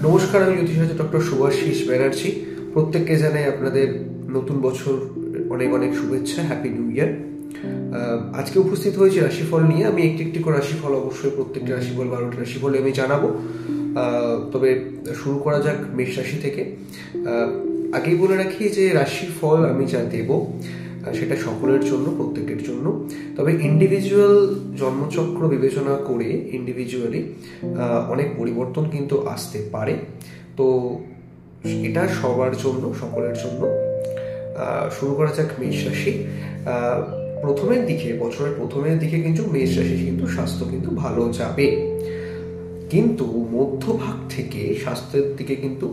নমস্কার, আমি জ্যোতিষাচার্য ডক্টর শুভাশিস ব্যানার্জি। প্রত্যেককে জানাই আপনাদের নতুন বছর অনেক অনেক শুভেচ্ছা, হ্যাপি নিউ ইয়ার। আজকে উপস্থিত হয়েছি রাশিফল নিয়ে। আমি একটি একটি করে রাশিফল, অবশ্যই প্রত্যেকটি রাশিফল 12টি রাশিফল আমি জানাবো। তবে শুরু করা যাক মেষ রাশি থেকে। আগেই বলে রাখি যে রাশিফল আমি যা দেব সেটা সকলের জন্য, প্রত্যেকের জন্য। তবে ইন্ডিভিজুয়াল জন্মচক্র বিবেচনা করে ইন্ডিভিজুয়ালি অনেক পরিবর্তন কিন্তু আসতে পারে। তো এটা সবার জন্য, সকলের জন্য। শুরু করা যাক মেষ রাশি। প্রথমের দিকে, বছরের প্রথমের দিকে কিন্তু মেষ রাশি কিন্তু স্বাস্থ্য কিন্তু ভালো যাবে, কিন্তু মধ্যভাগ থেকে স্বাস্থ্যের দিকে কিন্তু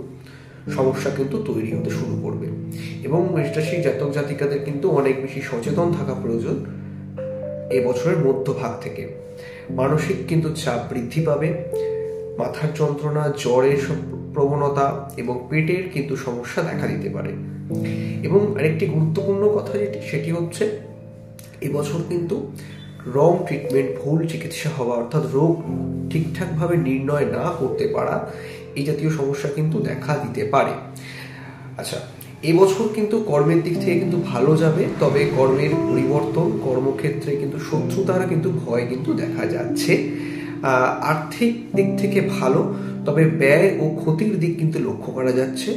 সমস্যা কিন্তু তৈরি হতে শুরু করবে। এবং মেষ রাশির জাতক জাতিকাদের কিন্তু অনেক বেশি সচেতন থাকা প্রয়োজন। এবছরের মধ্যভাগ থেকে মানসিক কিন্তু চাপ বৃদ্ধি পাবে, মাথার যন্ত্রণা, জ্বরের প্রবণতা এবং পেটের কিন্তু সমস্যা দেখা দিতে পারে। এবং আরেকটি গুরুত্বপূর্ণ কথা সেটি হচ্ছে এবছর কিন্তু রং ট্রিটমেন্ট, ভুল চিকিৎসা হওয়া, অর্থাৎ রোগ ঠিকঠাকভাবে নির্ণয় না করতে পারা, এই জাতীয় সমস্যা কিন্তু দেখা দিতে পারে। আচ্ছা, এবছর কিন্তু কর্মের দিক থেকে কিন্তু ভালো যাবে, তবে কর্মের পরিবর্তন, কর্মক্ষেত্রে কিন্তু শত্রুতার কিন্তু ভয় কিন্তু দেখা যাচ্ছে। আর্থিক দিক থেকে ভালো, তবে ব্যয় ও ক্ষতির দিক কিন্তু লক্ষ্য করা যাচ্ছে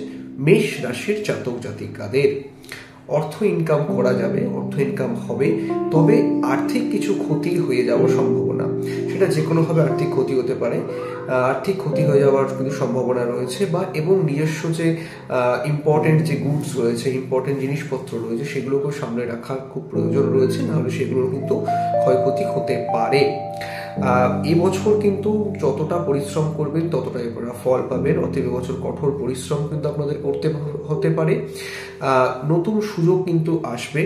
মেষ রাশির জাতক জাতিকাদের। অর্থ ইনকাম করা যাবে, অর্থ ইনকাম হবে, তবে আর্থিক কিছু ক্ষতি হয়ে যাওয়ার সম্ভাবনা, সেটা যে কোনোভাবে আর্থিক ক্ষতি হতে পারে। আর্থিক ক্ষতি হয়ে যাওয়ার কিন্তু সম্ভাবনা রয়েছে, বা এবং নিজস্ব যে ইম্পর্টেন্ট যে গুডস রয়েছে, ইম্পর্টেন্ট জিনিসপত্র রয়েছে, সেগুলোকেও সামনে রাখার খুব প্রয়োজন রয়েছে, নাহলে সেগুলোর কিন্তু ক্ষয়ক্ষতি হতে পারে। এবছর কিন্তু যতটা পরিশ্রম করবেন ততটাই আপনারা ফল পাবেন। অতএব এবছর কঠোর পরিশ্রম কিন্তু আপনাদের করতে হতে পারে। নতুন সুযোগ কিন্তু আসবে,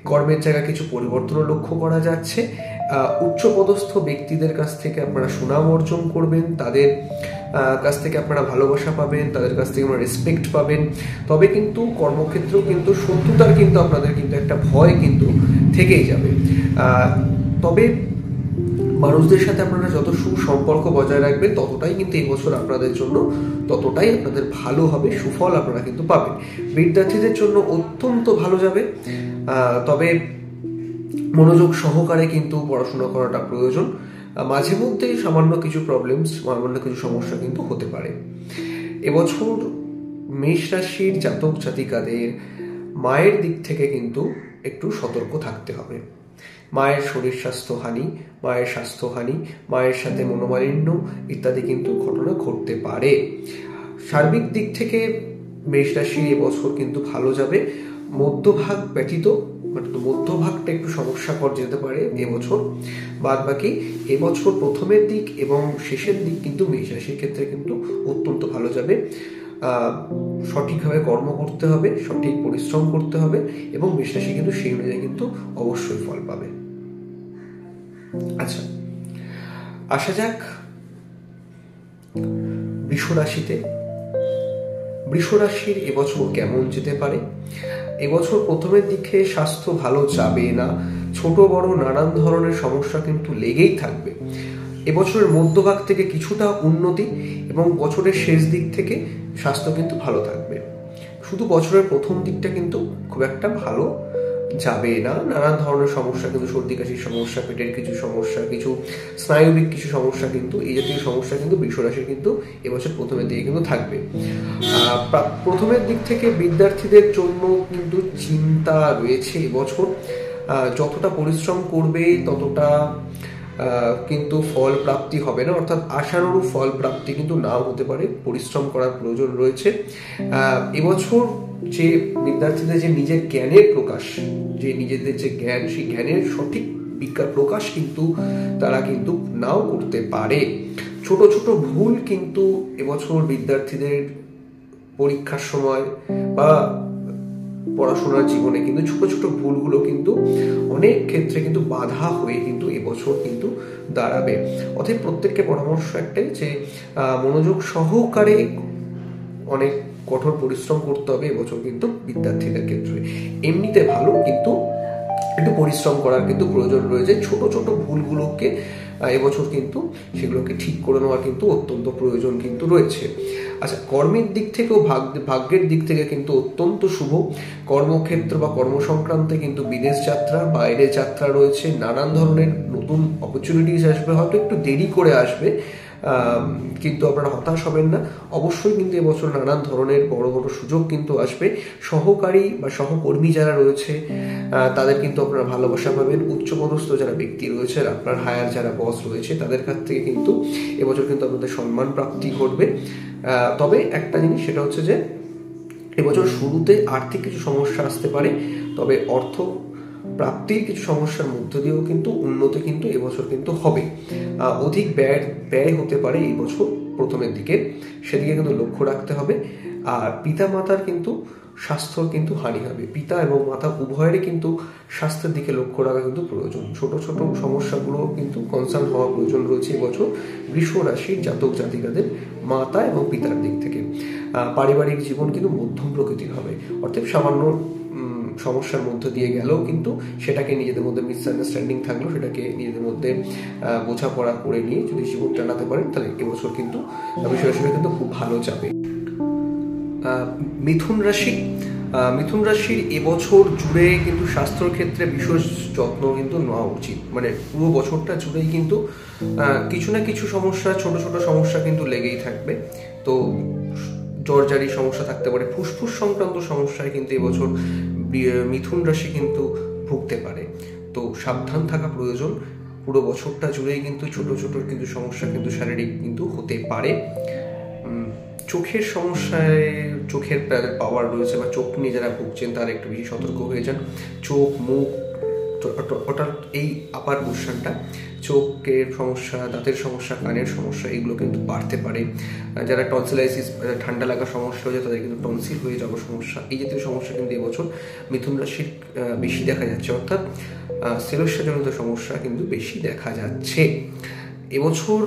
কর্মের জায়গায় কিছু পরিবর্তনও লক্ষ্য করা যাচ্ছে। উচ্চপদস্থ ব্যক্তিদের কাছ থেকে আপনারা সুনাম অর্জন করবেন, তাদের কাছ থেকে আপনারা ভালোবাসা পাবেন, তাদের কাছ থেকে আপনারা রেসপেক্ট পাবেন। তবে কিন্তু কর্মক্ষেত্রেও কিন্তু শত্রুতার কিন্তু আপনাদের কিন্তু একটা ভয় কিন্তু থেকেই যাবে। তবে মানুষদের সাথে আপনারা যত সুসম্পর্ক বজায় রাখবেন ততটাই কিন্তু এই বছর আপনাদের জন্য ততটাই আপনাদের ভালো হবে, সুফল আপনারা কিন্তু পাবেন। বিদ্যার্থীদের জন্য অত্যন্ত ভালো যাবে, তবে মনোযোগ সহকারে কিন্তু পড়াশোনা করাটা প্রয়োজন। মাঝে মধ্যে সামান্য কিছু প্রবলেমস, সামান্য কিছু সমস্যা কিন্তু হতে পারে। এবছর মেষ রাশির জাতক জাতিকাদের মায়ের দিক থেকে কিন্তু একটু সতর্ক থাকতে হবে। মায়ের শরীর স্বাস্থ্যহানি, মায়ের স্বাস্থ্যহানি, মায়ের সাথে মনোমালিন্য ইত্যাদি কিন্তু ঘটনা ঘটতে পারে। সার্বিক দিক থেকে মেষ রাশি এবছর কিন্তু ভালো যাবে। মধ্যভাগ ব্যতীত, মধ্যভাগটা একটু সমস্যাকর যেতে পারে এবছর। বাদ বাকি এবছর প্রথমের দিক এবং শেষের দিক কিন্তু মেষ রাশির ক্ষেত্রে কিন্তু অত্যন্ত ভালো যাবে। সঠিকভাবে কর্ম করতে হবে, সঠিক পরিশ্রম করতে হবে, এবং মেষ রাশি কিন্তু সেই অনুযায়ী কিন্তু অবশ্যই ফল পাবে। আচ্ছা, আসা যাক বৃষ রাশিতে। বৃষ রাশির এবছর কেমন যেতে পারে? এবছর প্রথমের দিকে স্বাস্থ্য ভালো যাবে না, ছোট বড় নানান ধরনের সমস্যা কিন্তু লেগেই থাকবে। এবছরের মধ্যভাগ থেকে কিছুটা উন্নতি, এবং বছরের শেষ দিক থেকে স্বাস্থ্য কিন্তু ভালো থাকবে। শুধু বছরের প্রথম দিকটা কিন্তু খুব একটা ভালো যাবে না। নানান ধরনের সমস্যা কিন্তু, সর্দি কাশির সমস্যা, পেটের কিছু সমস্যা, কিছু স্নায়বিক কিছু সমস্যা কিন্তু, এই জাতীয় সমস্যা কিন্তু বৃষ রাশির কিন্তু এবছর প্রথমের দিকে কিন্তু থাকবে। প্রথমের দিক থেকে বিদ্যার্থীদের জন্য কিন্তু চিন্তা রয়েছে এবছর। যতটা পরিশ্রম করবে ততটা কিন্তু ফল প্রাপ্তি হবে না, অর্থাৎ আশানুরূপ ফল প্রাপ্তি কিন্তু নাও হতে পারে। পরিশ্রম করার প্রয়োজন রয়েছে। এবছর যে বিদ্যার্থীদের যে নিজের জ্ঞানের প্রকাশ, যে নিজেদের যে জ্ঞান, সেই জ্ঞানের সঠিক প্রকাশ কিন্তু তারা কিন্তু নাও করতে পারে। ছোট ছোট ভুল কিন্তু এবছর বিদ্যার্থীদের পরীক্ষার সময় বা পড়াশোনার জীবনে কিন্তু ছোট ছোট ভুলগুলো কিন্তু অনেক ক্ষেত্রে কিন্তু বাধা হয়ে কিন্তু এবছর কিন্তু দাঁড়াবে। অতএব প্রত্যেককে পরামর্শ একটাই, যে মনোযোগ সহকারে অনেক কঠোর পরিশ্রম করতে হবে এবছর কিন্তু বিদ্যার্থীদের ক্ষেত্রে। এমনিতে ভালো, কিন্তু একটু পরিশ্রম করার কিন্তু প্রয়োজন রয়েছে। ছোট ছোট ভুলগুলোকে এবছর কিন্তু সেগুলোকে ঠিক করে নেওয়া কিন্তু অত্যন্ত প্রয়োজন কিন্তু রয়েছে। আচ্ছা, কর্মের দিক থেকেও ভাগ্যের দিক থেকে কিন্তু অত্যন্ত শুভ। কর্মক্ষেত্র বা কর্মসংক্রান্তে কিন্তু বিদেশ যাত্রা, বাইরে যাত্রা রয়েছে, নানান ধরনের নতুন অপরচুনিটিস আসবে, হয়তো একটু দেরি করে আসবে, কিন্তু আপনারা হতাশ হবেন না। অবশ্যই কিন্তু এবছর নানান ধরনের বড় বড় সুযোগ কিন্তু আসবে। সহকারী বা সহকর্মী যারা রয়েছে তাদের কিন্তু আপনারা ভালোবাসা পাবেন। উচ্চপদস্থ যারা ব্যক্তি রয়েছে, আপনার হায়ার যারা বস রয়েছে, তাদের কাছ থেকে কিন্তু এবছর কিন্তু আপনাদের সম্মান প্রাপ্তি ঘটবে। তবে একটা জিনিস, সেটা হচ্ছে যে এবছর শুরুতে আর্থিক কিছু সমস্যা আসতে পারে, তবে অর্থ প্রাপ্তির কিছু সমস্যার মধ্য দিয়েও কিন্তু উন্নতি কিন্তু এবছর কিন্তু হবে। অধিক ব্যয় হতে পারে এই বছর প্রথমের দিকে, সেদিকে কিন্তু লক্ষ্য রাখতে হবে। আর পিতা মাতার কিন্তু স্বাস্থ্যর কিন্তু হানি হবে। পিতা এবং মাতা উভয়েরই কিন্তু স্বাস্থ্যের দিকে লক্ষ্য রাখা কিন্তু প্রয়োজন। ছোট ছোট সমস্যাগুলো কিন্তু কনসার্ন হওয়া প্রয়োজন রয়েছে এবছর বৃষ রাশির জাতক জাতিকাদের মাতা এবং পিতার দিক থেকে। পারিবারিক জীবন কিন্তু মধ্যম প্রকৃতির হবে, অর্থাৎ সামান্য সমস্যার মধ্য দিয়ে গেলেও কিন্তু সেটাকে নিজেদের মধ্যে মিসআন্ডারস্ট্যান্ডিং থাকলেও সেটাকে নিজেদের মধ্যে বোঝাপড়া করে নিয়ে যদি জীবন চালাতে পারেন, তাহলে এবছর কিন্তু বিষয়টা কিন্তু খুব ভালো যাবে। মিথুন রাশির এবছর জুড়ে কিন্তু স্বাস্থ্যের ক্ষেত্রে বিশেষ যত্ন কিন্তু নেওয়া উচিত। মানে পুরো বছরটা জুড়েই কিন্তু কিছু না কিছু সমস্যা, ছোট ছোট সমস্যা কিন্তু লেগেই থাকবে। তো জ্বরজারি সমস্যা থাকতে পারে, ফুসফুস সংক্রান্ত সমস্যায় কিন্তু এবছর মিথুন রাশি কিন্তু ভুগতে পারে। তো সাবধান থাকা প্রয়োজন। পুরো বছরটা জুড়েই কিন্তু ছোট ছোট কিন্তু সমস্যা কিন্তু শারীরিক কিন্তু হতে পারে। চোখের সমস্যায়, চোখের পাওয়ার রয়েছে বা চোখ নিয়ে যারা ভুগছেন তারা একটু বেশি সতর্ক হয়ে যান। চোখ, মুখ, ওটার এই আপার পোর্শনটা, চোখের সমস্যা, দাঁতের সমস্যা, কানের সমস্যা, এগুলো কিন্তু বাড়তে পারে। যারা টনসিলাইসিস, ঠান্ডা লাগার সমস্যা হয়ে যায়, তাদের কিন্তু টনসিল হয়ে যাওয়ার সমস্যা, এই জাতীয় সমস্যা কিন্তু এবছর মিথুন রাশির বেশি দেখা যাচ্ছে। অর্থাৎ সেলস্যাজনিত সমস্যা কিন্তু বেশি দেখা যাচ্ছে এবছর।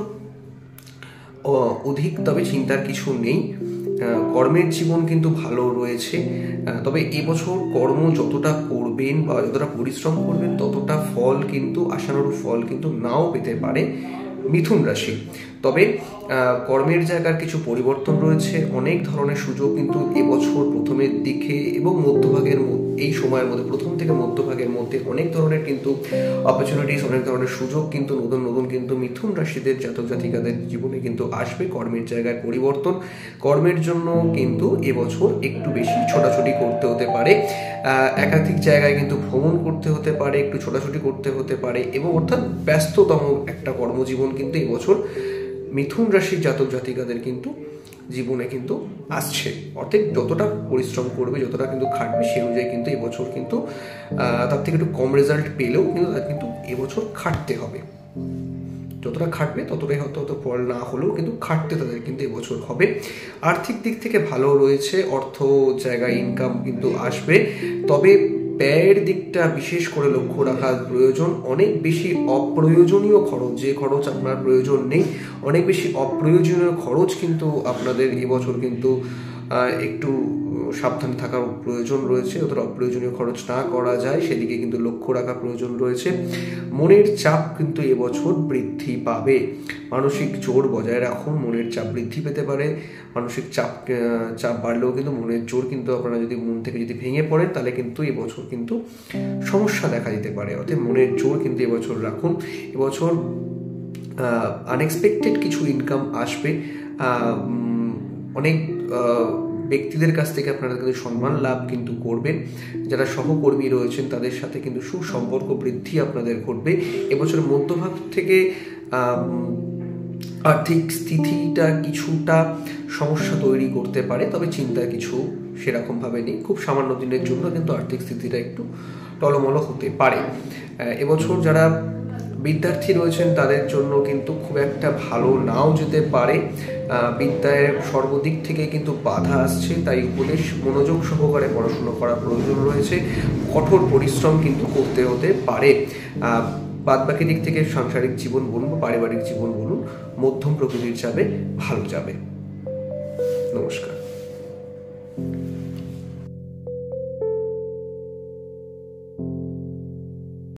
অধিক তবে চিন্তার কিছু নেই। কর্মের জীবন কিন্তু ভালো রয়েছে, তবে এবছর কর্ম যতটা করবেন বা যতটা পরিশ্রম করবেন ততটা ফল কিন্তু, আশানুরূপ ফল কিন্তু নাও পেতে পারে মিথুন রাশি। তবে কর্মের জায়গার কিছু পরিবর্তন রয়েছে, অনেক ধরনের সুযোগ কিন্তু এবছর প্রথমের দিকে এবং মধ্যভাগের এই সময়ের মধ্যে, প্রথম থেকে মধ্যভাগের মধ্যে অনেক ধরনের কিন্তু অপরচুনিটিস, অনেক ধরনের সুযোগ কিন্তু নতুন নতুন কিন্তু মিথুন রাশিদের জাতক জাতিকাদের জীবনে কিন্তু আসবে। কর্মের জায়গায় পরিবর্তন, কর্মের জন্য কিন্তু এবছর একটু বেশি ছোটাছুটি করতে হতে পারে, একাধিক জায়গায় কিন্তু ভ্রমণ করতে হতে পারে, একটু ছোটাছুটি করতে হতে পারে, এবং অর্থাৎ ব্যস্ততম একটা কর্মজীবন কিন্তু এবছর মিথুন রাশির জাতক জাতিকাদের কিন্তু জীবনে কিন্তু আসছে। অর্থাৎ যতটা পরিশ্রম করবে, যতটা কিন্তু খাটবে, সেই অনুযায়ী কিন্তু এবছর কিন্তু তার থেকে একটু কম রেজাল্ট পেলেও কিন্তু তার কিন্তু এবছর খাটতে হবে। যতটা খাটবে ততটাই হয়তো ফল না হলেও কিন্তু খাটতে তাদের কিন্তু এবছর হবে। আর্থিক দিক থেকে ভালো রয়েছে, অর্থ জায়গায় ইনকাম কিন্তু আসবে, তবে ব্যয়ের দিকটা বিশেষ করে লক্ষ্য রাখা প্রয়োজন। অনেক বেশি অপ্রয়োজনীয় খরচ, যে খরচ আপনার প্রয়োজন নেই, অনেক বেশি অপ্রয়োজনীয় খরচ কিন্তু আপনাদের এবছর কিন্তু একটু সাবধান থাকার প্রয়োজন রয়েছে। অতটা অপ্রয়োজনীয় খরচ না করা যায় সেদিকে কিন্তু লক্ষ্য রাখা প্রয়োজন রয়েছে। মনের চাপ কিন্তু এবছর বৃদ্ধি পাবে, মানসিক জোর বজায় রাখুন। মনের চাপ বৃদ্ধি পেতে পারে, মানসিক চাপ বাড়লেও কিন্তু মনের জোর কিন্তু আপনারা যদি মন থেকে যদি ভেঙে পড়েন, তাহলে কিন্তু এবছর কিন্তু সমস্যা দেখা দিতে পারে। অর্থাৎ মনের জোর কিন্তু এবছর রাখুন। এবছর আনএক্সপেক্টেড কিছু ইনকাম আসবে, অনেক ব্যক্তিদের কাছ থেকে আপনারা কিন্তু সম্মান লাভ কিন্তু করবেন। যারা সহকর্মী রয়েছেন তাদের সাথে কিন্তু সুসম্পর্ক বৃদ্ধি আপনাদের ঘটবে। এবছরের মধ্যভাগ থেকে আর্থিক স্থিতিটা কিছুটা সমস্যা তৈরি করতে পারে, তবে চিন্তা কিছু সেরকমভাবে নেই। খুব সামান্য দিনের জন্য কিন্তু আর্থিক স্থিতিটা একটু টলমল হতে পারে। এবছর যারা বিদ্যার্থী রয়েছেন তাদের জন্য কিন্তু খুব একটা ভালো নাও যেতে পারে। বিদ্যায় সর্বদিক থেকে কিন্তু বাধা আসছে, তাই উপদেশ মনোযোগ সহকারে পড়াশোনা করা প্রয়োজন রয়েছে। কঠোর পরিশ্রম কিন্তু করতে হতে পারে। বাদবাকি দিক থেকে সাংসারিক জীবন বলুন বা পারিবারিক জীবন বলুন, মধ্যম প্রকৃতির যাবে, ভালো যাবে। নমস্কার।